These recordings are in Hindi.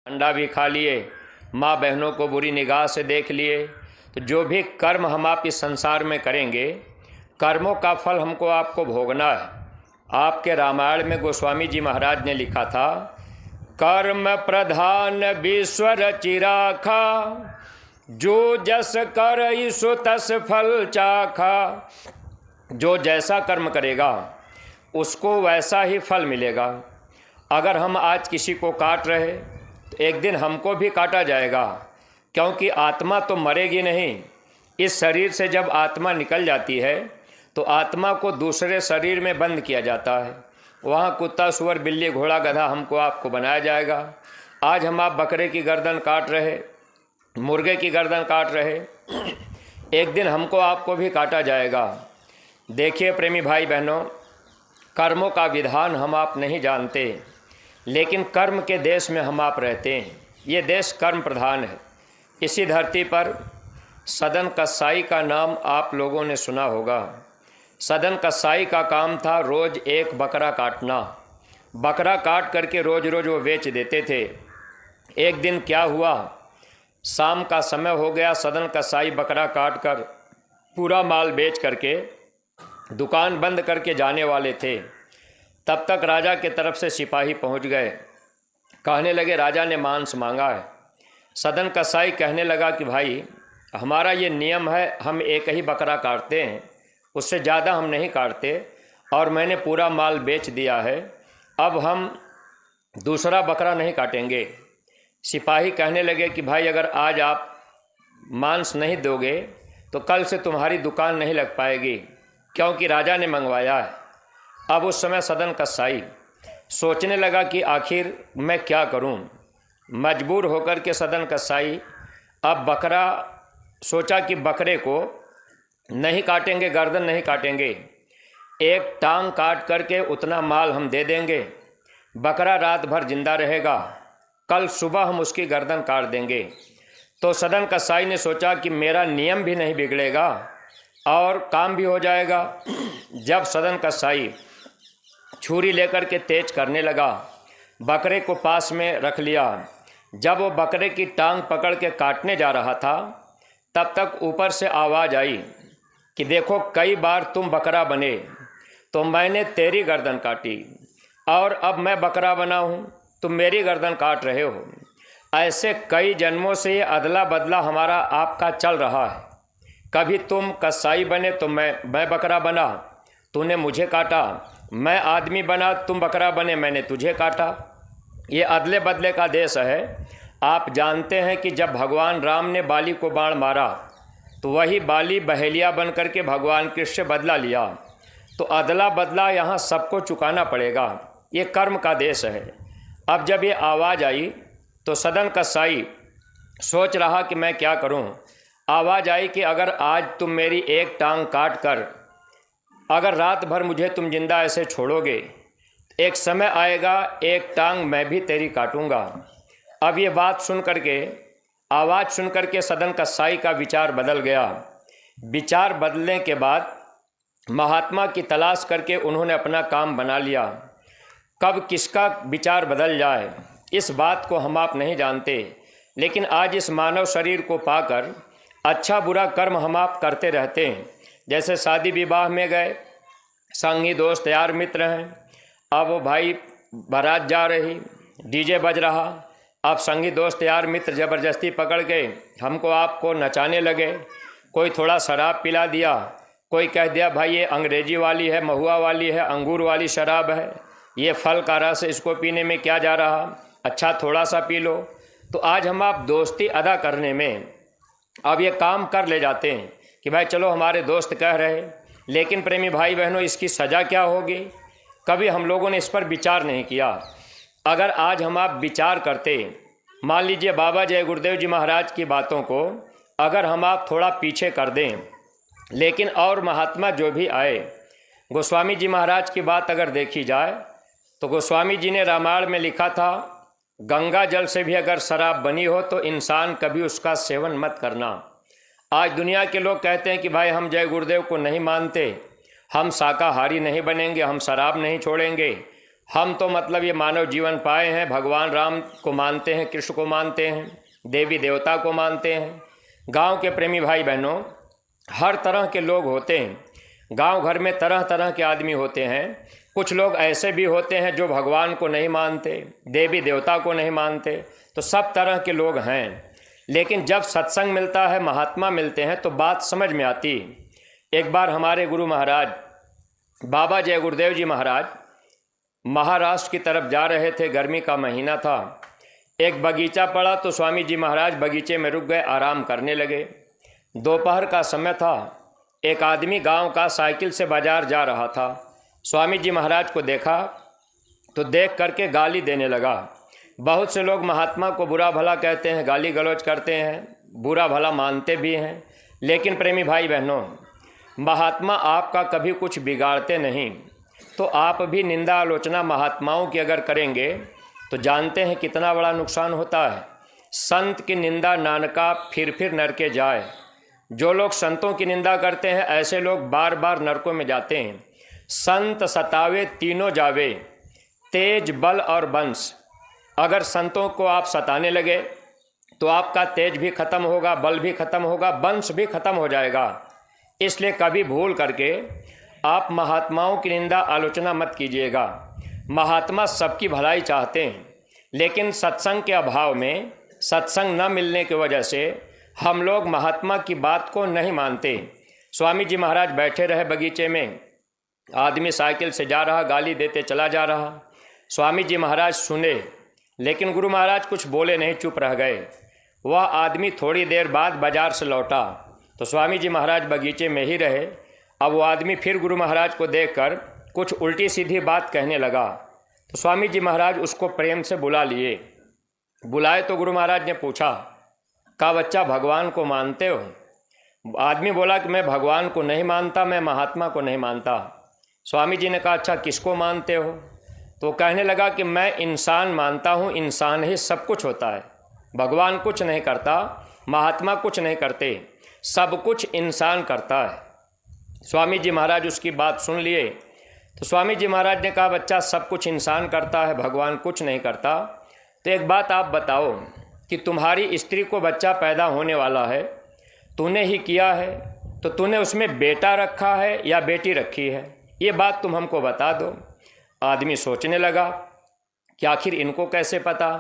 अंडा भी खा लिए, माँ बहनों को बुरी निगाह से देख लिए। तो जो भी कर्म हम आप इस संसार में करेंगे, कर्मों का फल हमको आपको भोगना है। आपके रामायण में गोस्वामी जी महाराज ने लिखा था, कर्म प्रधान विश्व रचि राखा, जो जस कर सो तस फल चाखा। जो जैसा कर्म करेगा उसको वैसा ही फल मिलेगा। अगर हम आज किसी को काट रहे तो एक दिन हमको भी काटा जाएगा, क्योंकि आत्मा तो मरेगी नहीं। इस शरीर से जब आत्मा निकल जाती है तो आत्मा को दूसरे शरीर में बंद किया जाता है। वहाँ कुत्ता, सुअर, बिल्ली, घोड़ा, गधा हमको आपको बनाया जाएगा। आज हम आप बकरे की गर्दन काट रहे, मुर्गे की गर्दन काट रहे, एक दिन हमको आपको भी काटा जाएगा। देखिए प्रेमी भाई बहनों, कर्मों का विधान हम आप नहीं जानते, लेकिन कर्म के देश में हम आप रहते हैं। ये देश कर्म प्रधान है। इसी धरती पर सदन कसाई का नाम आप लोगों ने सुना होगा। सदन कसाई का काम था रोज़ एक बकरा काटना। बकरा काट करके रोज़ रोज़ वो बेच देते थे। एक दिन क्या हुआ, शाम का समय हो गया, सदन कसाई बकरा काट कर पूरा माल बेच करके दुकान बंद करके जाने वाले थे। तब तक राजा के तरफ से सिपाही पहुंच गए। कहने लगे, राजा ने मांस मांगा है। सदन कसाई कहने लगा कि भाई, हमारा ये नियम है, हम एक ही बकरा काटते हैं, उससे ज़्यादा हम नहीं काटते, और मैंने पूरा माल बेच दिया है, अब हम दूसरा बकरा नहीं काटेंगे। सिपाही कहने लगे कि भाई, अगर आज आप मांस नहीं दोगे तो कल से तुम्हारी दुकान नहीं लग पाएगी, क्योंकि राजा ने मंगवाया है। अब उस समय सदन कसाई सोचने लगा कि आखिर मैं क्या करूं। मजबूर होकर के सदन कसाई अब बकरा सोचा कि बकरे को नहीं काटेंगे, गर्दन नहीं काटेंगे, एक टांग काट करके उतना माल हम दे देंगे, बकरा रात भर जिंदा रहेगा, कल सुबह हम उसकी गर्दन काट देंगे। तो सदन कसाई ने सोचा कि मेरा नियम भी नहीं बिगड़ेगा और काम भी हो जाएगा। जब सदन कसाई छुरी लेकर के तेज करने लगा, बकरे को पास में रख लिया। जब वो बकरे की टांग पकड़ के काटने जा रहा था, तब तक ऊपर से आवाज़ आई कि देखो, कई बार तुम बकरा बने तो मैंने तेरी गर्दन काटी, और अब मैं बकरा बना हूँ, तुम मेरी गर्दन काट रहे हो। ऐसे कई जन्मों से ये अदला बदला हमारा आपका चल रहा है। कभी तुम कसाई बने तो मैं बकरा बना, तूने मुझे काटा, मैं आदमी बना, तुम बकरा बने, मैंने तुझे काटा। ये अदले बदले का देश है। आप जानते हैं कि जब भगवान राम ने बाली को बाण मारा तो वही बाली बहेलिया बन करके भगवान कृष्ण से बदला लिया। तो अदला बदला यहाँ सबको चुकाना पड़ेगा। ये कर्म का देश है। अब जब ये आवाज़ आई तो सदन कसाई सोच रहा कि मैं क्या करूं। आवाज़ आई कि अगर आज तुम मेरी एक टांग काट कर अगर रात भर मुझे तुम जिंदा ऐसे छोड़ोगे, एक समय आएगा एक टांग मैं भी तेरी काटूंगा। अब ये बात सुन करके, आवाज़ सुन करके सदन कसाई का विचार बदल गया। विचार बदलने के बाद महात्मा की तलाश करके उन्होंने अपना काम बना लिया। कब किसका विचार बदल जाए इस बात को हम आप नहीं जानते, लेकिन आज इस मानव शरीर को पाकर अच्छा बुरा कर्म हम आप करते रहते हैं। जैसे शादी विवाह में गए, संगी दोस्त यार मित्र हैं, अब वो भाई बारात जा रही, डीजे बज रहा, अब संगी दोस्त यार मित्र ज़बरदस्ती पकड़ के हमको आपको नचाने लगे। कोई थोड़ा शराब पिला दिया, कोई कह दिया भाई ये अंग्रेजी वाली है, महुआ वाली है, अंगूर वाली शराब है, ये फल का रस, इसको पीने में क्या जा रहा, अच्छा थोड़ा सा पी लो। तो आज हम आप दोस्ती अदा करने में अब ये काम कर ले जाते हैं कि भाई चलो हमारे दोस्त कह रहे, लेकिन प्रेमी भाई बहनों इसकी सज़ा क्या होगी, कभी हम लोगों ने इस पर विचार नहीं किया। अगर आज हम आप विचार करते, मान लीजिए बाबा जय गुरुदेव जी महाराज की बातों को अगर हम आप थोड़ा पीछे कर दें, लेकिन और महात्मा जो भी आए, गोस्वामी जी महाराज की बात अगर देखी जाए तो गोस्वामी जी ने रामायण में लिखा था, गंगा जल से भी अगर शराब बनी हो तो इंसान कभी उसका सेवन मत करना। आज दुनिया के लोग कहते हैं कि भाई हम जय गुरुदेव को नहीं मानते, हम शाकाहारी नहीं बनेंगे, हम शराब नहीं छोड़ेंगे, हम तो मतलब ये मानव जीवन पाए हैं, भगवान राम को मानते हैं, कृष्ण को मानते हैं, देवी देवता को मानते हैं। गांव के प्रेमी भाई बहनों, हर तरह के लोग होते हैं। गांव घर में तरह तरह के आदमी होते हैं। कुछ लोग ऐसे भी होते हैं जो भगवान को नहीं मानते, देवी देवता को नहीं मानते, तो सब तरह के लोग हैं। लेकिन जब सत्संग मिलता है, महात्मा मिलते हैं, तो बात समझ में आती। एक बार हमारे गुरु महाराज बाबा जय गुरुदेव जी महाराज महाराष्ट्र की तरफ जा रहे थे। गर्मी का महीना था। एक बगीचा पड़ा तो स्वामी जी महाराज बगीचे में रुक गए, आराम करने लगे। दोपहर का समय था। एक आदमी गांव का साइकिल से बाजार जा रहा था। स्वामी जी महाराज को देखा तो देख करके गाली देने लगा। बहुत से लोग महात्मा को बुरा भला कहते हैं, गाली गलौज करते हैं, बुरा भला मानते भी हैं। लेकिन प्रेमी भाई बहनों, महात्मा आपका कभी कुछ बिगाड़ते नहीं। तो आप भी निंदा आलोचना महात्माओं की अगर करेंगे तो जानते हैं कितना बड़ा नुकसान होता है। संत की निंदा नानका फिर नरके जाए। जो लोग संतों की निंदा करते हैं, ऐसे लोग बार बार नरकों में जाते हैं। संत सतावे तीनों जावे, तेज बल और वंश। अगर संतों को आप सताने लगे तो आपका तेज भी खत्म होगा, बल भी खत्म होगा, वंश भी खत्म हो जाएगा। इसलिए कभी भूल करके आप महात्माओं की निंदा आलोचना मत कीजिएगा। महात्मा सबकी भलाई चाहते हैं, लेकिन सत्संग के अभाव में, सत्संग न मिलने की वजह से हम लोग महात्मा की बात को नहीं मानते। स्वामी जी महाराज बैठे रहे बगीचे में। आदमी साइकिल से जा रहा, गाली देते चला जा रहा। स्वामी जी महाराज सुने, लेकिन गुरु महाराज कुछ बोले नहीं, चुप रह गए। वह आदमी थोड़ी देर बाद बाजार से लौटा तो स्वामी जी महाराज बगीचे में ही रहे। अब वो आदमी फिर गुरु महाराज को देखकर कुछ उल्टी सीधी बात कहने लगा। तो स्वामी जी महाराज उसको प्रेम से बुला लिए। बुलाए तो गुरु महाराज ने पूछा, का बच्चा भगवान को मानते हो? आदमी बोला कि मैं भगवान को नहीं मानता, मैं महात्मा को नहीं मानता। स्वामी जी ने कहा, अच्छा किसको मानते हो? तो कहने लगा कि मैं इंसान मानता हूँ, इंसान ही सब कुछ होता है, भगवान कुछ नहीं करता, महात्मा कुछ नहीं करते, सब कुछ इंसान करता है। स्वामी जी महाराज उसकी बात सुन लिए। तो स्वामी जी महाराज ने कहा, बच्चा सब कुछ इंसान करता है, भगवान कुछ नहीं करता। तो एक बात आप बताओ कि तुम्हारी स्त्री को बच्चा पैदा होने वाला है, तूने ही किया है, तो तूने उसमें बेटा रखा है या बेटी रखी है? ये बात तुम हमको बता दो। आदमी सोचने लगा कि आखिर इनको कैसे पता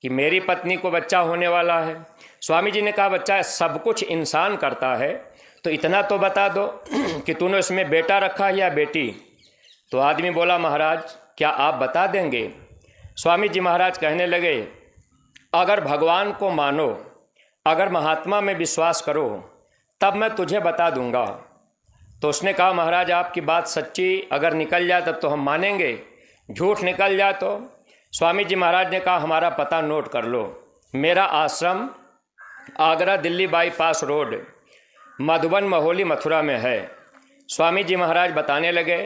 कि मेरी पत्नी को बच्चा होने वाला है। स्वामी जी ने कहा, बच्चा सब कुछ इंसान करता है, तो इतना तो बता दो कि तूने उसमें बेटा रखा है या बेटी? तो आदमी बोला, महाराज क्या आप बता देंगे? स्वामी जी महाराज कहने लगे, अगर भगवान को मानो, अगर महात्मा में विश्वास करो, तब मैं तुझे बता दूंगा। तो उसने कहा, महाराज आपकी बात सच्ची अगर निकल जाए तब तो हम मानेंगे, झूठ निकल जाए तो? स्वामी जी महाराज ने कहा, हमारा पता नोट कर लो। मेरा आश्रम आगरा दिल्ली बाईपास रोड, मधुबन महोली मथुरा में है। स्वामी जी महाराज बताने लगे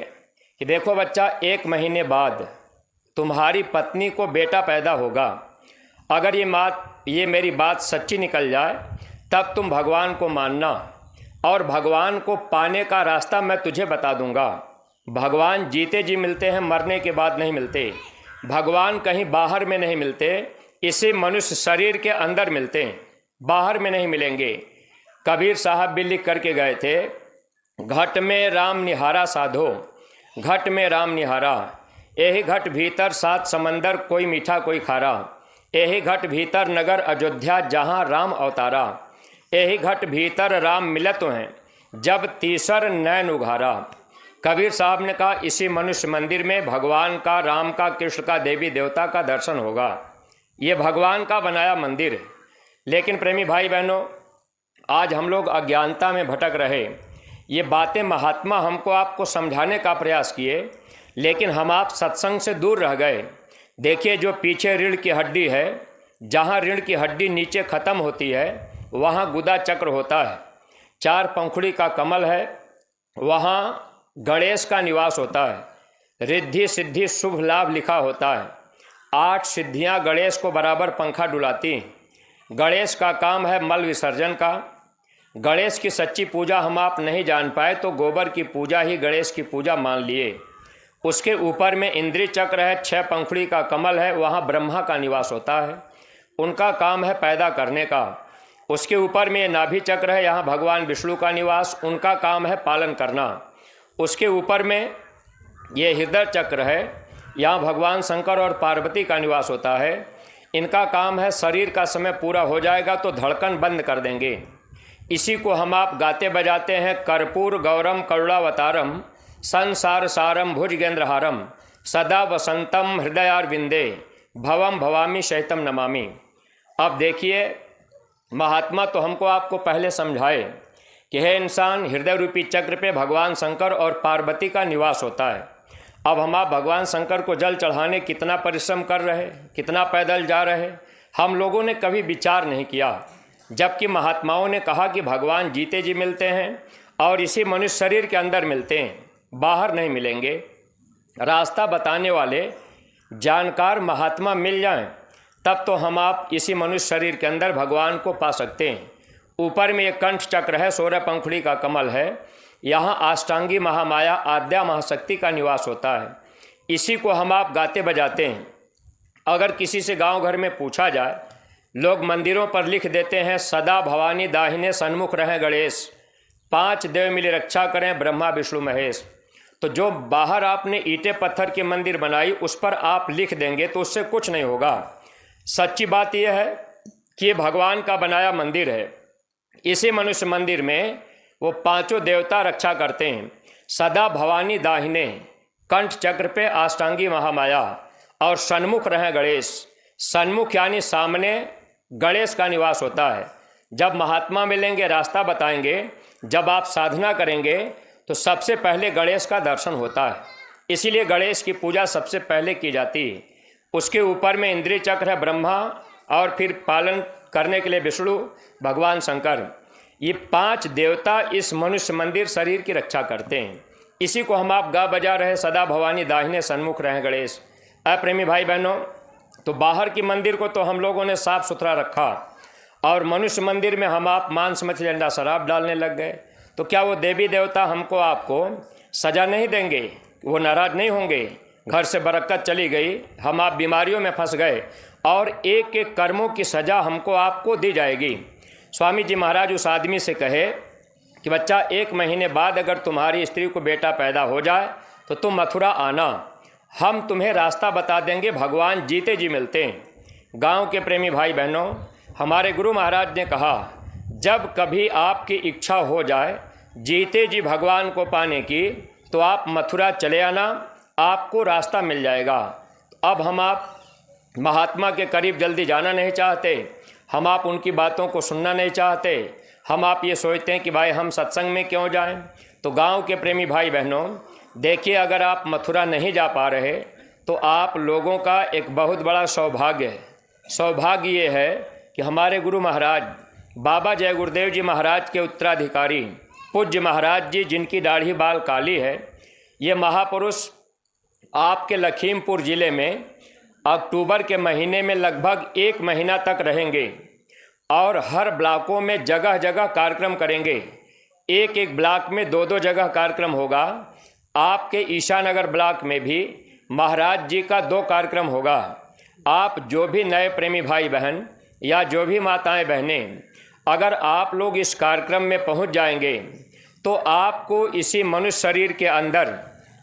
कि देखो बच्चा, 1 महीने बाद तुम्हारी पत्नी को बेटा पैदा होगा। अगर ये मेरी बात सच्ची निकल जाए तब तुम भगवान को मानना, और भगवान को पाने का रास्ता मैं तुझे बता दूंगा। भगवान जीते जी मिलते हैं, मरने के बाद नहीं मिलते। भगवान कहीं बाहर में नहीं मिलते, इसी मनुष्य शरीर के अंदर मिलते हैं, बाहर में नहीं मिलेंगे। कबीर साहब भी लिख करके गए थे, घट में राम निहारा साधो, घट में राम निहारा, यही घट भीतर 7 समंदर, कोई मीठा कोई खारा, यही घट भीतर नगर अयोध्या जहाँ राम अवतारा, यही घट भीतर राम मिलत हैं, जब तीसर नैन उघारा। कबीर साहब ने कहा, इसी मनुष्य मंदिर में भगवान का, राम का, कृष्ण का, देवी देवता का दर्शन होगा। ये भगवान का बनाया मंदिर है। लेकिन प्रेमी भाई बहनों, आज हम लोग अज्ञानता में भटक रहे। ये बातें महात्मा हमको आपको समझाने का प्रयास किए, लेकिन हम आप सत्संग से दूर रह गए। देखिए, जो पीछे रीढ़ की हड्डी है, जहाँ रीढ़ की हड्डी नीचे ख़त्म होती है, वहाँ गुदा चक्र होता है। 4 पंखुड़ी का कमल है, वहाँ गणेश का निवास होता है। रिद्धि सिद्धि शुभ लाभ लिखा होता है। 8 सिद्धियाँ गणेश को बराबर पंखा डुलाती। गणेश का काम है मल विसर्जन का। गणेश की सच्ची पूजा हम आप नहीं जान पाए तो गोबर की पूजा ही गणेश की पूजा मान लिए। उसके ऊपर में इंद्री चक्र है, 6 पंखुड़ी का कमल है, वहाँ ब्रह्मा का निवास होता है, उनका काम है पैदा करने का। उसके ऊपर में ये नाभि चक्र है, यहाँ भगवान विष्णु का निवास, उनका काम है पालन करना। उसके ऊपर में ये हृदय चक्र है, यहाँ भगवान शंकर और पार्वती का निवास होता है, इनका काम है शरीर का समय पूरा हो जाएगा तो धड़कन बंद कर देंगे। इसी को हम आप गाते बजाते हैं, कर्पूर गौरम करुणावतारम संसार सारम भुजगेंद्रहारम सदा वसंतम हृदयारविंदे भवम भवामी शैतम नमामि। अब देखिए, महात्मा तो हमको आपको पहले समझाए कि हे इंसान, हृदय रूपी चक्र पे भगवान शंकर और पार्वती का निवास होता है। अब हम आप भगवान शंकर को जल चढ़ाने कितना परिश्रम कर रहे, कितना पैदल जा रहे, हम लोगों ने कभी विचार नहीं किया। जबकि महात्माओं ने कहा कि भगवान जीते जी मिलते हैं और इसी मनुष्य शरीर के अंदर मिलते हैं, बाहर नहीं मिलेंगे। रास्ता बताने वाले जानकार महात्मा मिल जाएं, तब तो हम आप इसी मनुष्य शरीर के अंदर भगवान को पा सकते हैं। ऊपर में एक कंठ चक्र है, 16 पंखुड़ी का कमल है, यहाँ अष्टांगी महामाया आद्या महाशक्ति का निवास होता है। इसी को हम आप गाते बजाते हैं। अगर किसी से गांव घर में पूछा जाए, लोग मंदिरों पर लिख देते हैं, सदा भवानी दाहिने सन्मुख रहें गणेश, 5 देव मिले रक्षा करें ब्रह्मा विष्णु महेश। तो जो बाहर आपने ईंटे पत्थर के मंदिर बनाई, उस पर आप लिख देंगे तो उससे कुछ नहीं होगा। सच्ची बात यह है कि ये भगवान का बनाया मंदिर है। इसी मनुष्य मंदिर में वो 5 देवता रक्षा करते हैं। सदा भवानी दाहिने, कंठ चक्र पे अष्टांगी महामाया और सन्मुख रहें गणेश। सन्मुख यानी सामने गणेश का निवास होता है। जब महात्मा मिलेंगे, रास्ता बताएंगे, जब आप साधना करेंगे तो सबसे पहले गणेश का दर्शन होता है। इसीलिए गणेश की पूजा सबसे पहले की जाती है। उसके ऊपर में इंद्रिय चक्र है ब्रह्मा, और फिर पालन करने के लिए विष्णु भगवान शंकर। ये 5 देवता इस मनुष्य मंदिर शरीर की रक्षा करते हैं। इसी को हम आप गा बजा रहे, सदा भवानी दाहिने सन्मुख रहें गणेश। अप्रेमी भाई बहनों, तो बाहर की मंदिर को तो हम लोगों ने साफ सुथरा रखा, और मनुष्य मंदिर में हम आप मांस मछली अंडा शराब डालने लग गए। तो क्या वो देवी देवता हमको आपको सजा नहीं देंगे? वो नाराज नहीं होंगे? घर से बरकत चली गई, हम आप बीमारियों में फंस गए, और एक एक कर्मों की सज़ा हमको आपको दी जाएगी। स्वामी जी महाराज उस आदमी से कहे कि बच्चा, 1 महीने बाद अगर तुम्हारी स्त्री को बेटा पैदा हो जाए तो तुम मथुरा आना, हम तुम्हें रास्ता बता देंगे, भगवान जीते जी मिलते हैं। गांव के प्रेमी भाई बहनों, हमारे गुरु महाराज ने कहा, जब कभी आपकी इच्छा हो जाए जीते जी भगवान को पाने की, तो आप मथुरा चले आना, आपको रास्ता मिल जाएगा। अब हम आप महात्मा के करीब जल्दी जाना नहीं चाहते, हम आप उनकी बातों को सुनना नहीं चाहते, हम आप ये सोचते हैं कि भाई हम सत्संग में क्यों जाएं। तो गांव के प्रेमी भाई बहनों, देखिए, अगर आप मथुरा नहीं जा पा रहे तो आप लोगों का एक बहुत बड़ा सौभाग्य है। सौभाग्य ये है कि हमारे गुरु महाराज बाबा जय गुरुदेव जी महाराज के उत्तराधिकारी पूज्य महाराज जी, जिनकी दाढ़ी बाल काली है, ये महापुरुष आपके लखीमपुर ज़िले में अक्टूबर के महीने में लगभग 1 महीना तक रहेंगे, और हर ब्लॉकों में जगह जगह कार्यक्रम करेंगे। एक एक ब्लॉक में 2-2 जगह कार्यक्रम होगा। आपके ईशानगर ब्लॉक में भी महाराज जी का 2 कार्यक्रम होगा। आप जो भी नए प्रेमी भाई बहन या जो भी माताएं बहनें, अगर आप लोग इस कार्यक्रम में पहुंच जाएंगे तो आपको इसी मनुष्य शरीर के अंदर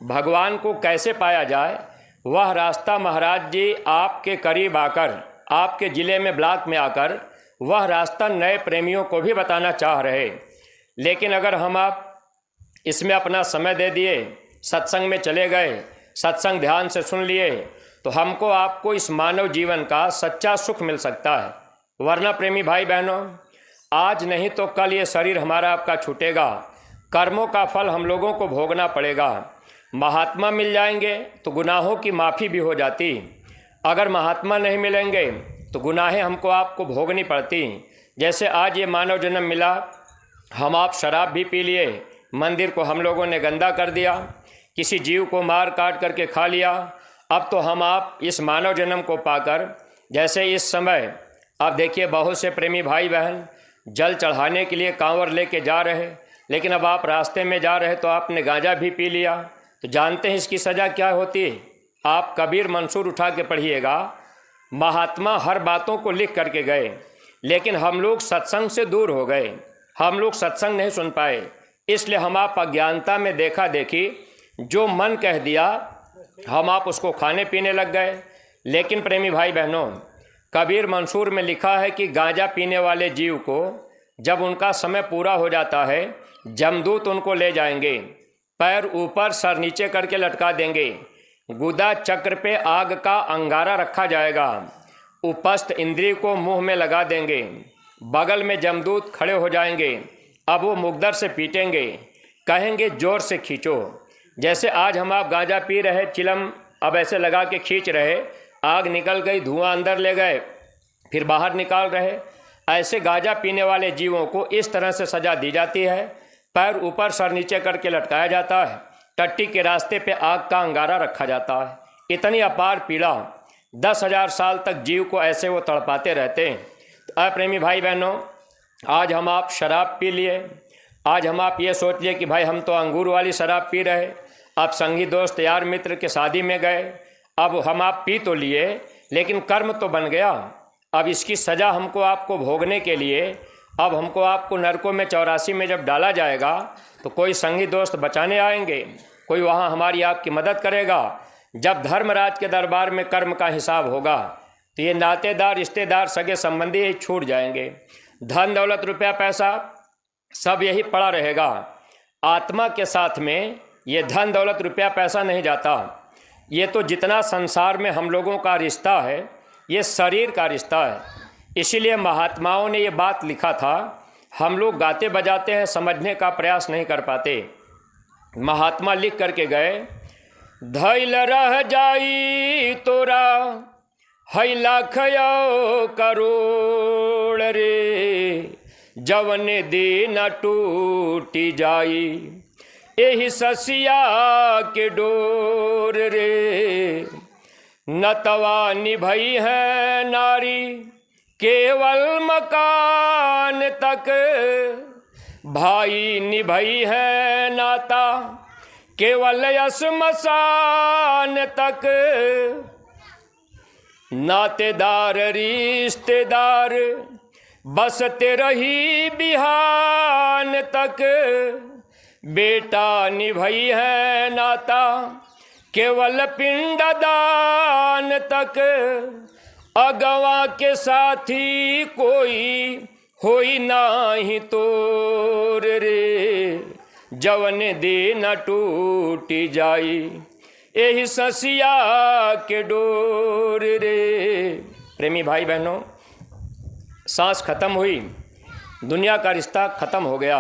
भगवान को कैसे पाया जाए, वह रास्ता महाराज जी आपके करीब आकर, आपके ज़िले में ब्लॉक में आकर वह रास्ता नए प्रेमियों को भी बताना चाह रहे। लेकिन अगर हम आप इसमें अपना समय दे दिए, सत्संग में चले गए, सत्संग ध्यान से सुन लिए, तो हमको आपको इस मानव जीवन का सच्चा सुख मिल सकता है। वरना प्रेमी भाई बहनों, आज नहीं तो कल ये शरीर हमारा आपका छूटेगा, कर्मों का फल हम लोगों को भोगना पड़ेगा। महात्मा मिल जाएंगे तो गुनाहों की माफ़ी भी हो जाती, अगर महात्मा नहीं मिलेंगे तो गुनाहें हमको आपको भोगनी पड़ती। जैसे आज ये मानव जन्म मिला, हम आप शराब भी पी लिए, मंदिर को हम लोगों ने गंदा कर दिया, किसी जीव को मार काट करके खा लिया। अब तो हम आप इस मानव जन्म को पाकर, जैसे इस समय आप देखिए बहुत से प्रेमी भाई बहन जल चढ़ाने के लिए कांवर लेके जा रहे, लेकिन अब आप रास्ते में जा रहे तो आपने गांजा भी पी लिया, तो जानते हैं इसकी सज़ा क्या होती है? आप कबीर मंसूर उठा के पढ़िएगा। महात्मा हर बातों को लिख करके गए, लेकिन हम लोग सत्संग से दूर हो गए, हम लोग सत्संग नहीं सुन पाए, इसलिए हम आप अज्ञानता में देखा देखी जो मन कह दिया हम आप उसको खाने पीने लग गए। लेकिन प्रेमी भाई बहनों, कबीर मंसूर में लिखा है कि गांजा पीने वाले जीव को जब उनका समय पूरा हो जाता है, जमदूत उनको ले जाएंगे, पैर ऊपर सर नीचे करके लटका देंगे, गुदा चक्र पे आग का अंगारा रखा जाएगा, उपस्थ इंद्रिय को मुंह में लगा देंगे, बगल में जमदूत खड़े हो जाएंगे। अब वो मुकद्दर से पीटेंगे, कहेंगे जोर से खींचो। जैसे आज हम आप गांजा पी रहे, चिलम अब ऐसे लगा के खींच रहे, आग निकल गई, धुआं अंदर ले गए, फिर बाहर निकाल रहे। ऐसे गांजा पीने वाले जीवों को इस तरह से सज़ा दी जाती है। पैर ऊपर सर नीचे करके लटकाया जाता है, टट्टी के रास्ते पे आग का अंगारा रखा जाता है। इतनी अपार पीड़ा 10,000 साल तक जीव को ऐसे वो तड़पाते रहते हैं। तो प्रेमी भाई बहनों, आज हम आप शराब पी लिए, आज हम आप ये सोच लिए कि भाई हम तो अंगूर वाली शराब पी रहे, अब संगी दोस्त यार मित्र के शादी में गए, अब हम आप पी तो लिए लेकिन कर्म तो बन गया। अब इसकी सज़ा हमको आपको भोगने के लिए अब हमको आपको नरकों में 84 में जब डाला जाएगा तो कोई संगी दोस्त बचाने आएंगे, कोई वहाँ हमारी आपकी मदद करेगा। जब धर्मराज के दरबार में कर्म का हिसाब होगा तो ये नातेदार रिश्तेदार सगे संबंधी ही छूट जाएंगे। धन दौलत रुपया पैसा सब यही पड़ा रहेगा। आत्मा के साथ में ये धन दौलत रुपया पैसा नहीं जाता। ये तो जितना संसार में हम लोगों का रिश्ता है ये शरीर का रिश्ता है। इसीलिए महात्माओं ने ये बात लिखा था। हम लोग गाते बजाते हैं, समझने का प्रयास नहीं कर पाते। महात्मा लिख करके गए, धैल रह जाई तोरा है लाखयो करोड़ रे, जवन दिन टूटी जाई एही ससिया के डोर रे। नतवा निभई है नारी केवल मकान तक, भाई निभई है नाता केवल श्मशान तक। नातेदार रिश्तेदार बसते रही बिहान तक, बेटा निभई है नाता केवल पिंडदान तक। अगवा के साथी कोई होई नाही तोर रे, जवन दिन टूटी जाई एही ससिया के डोर रे। प्रेमी भाई बहनों, सांस खत्म हुई, दुनिया का रिश्ता खत्म हो गया।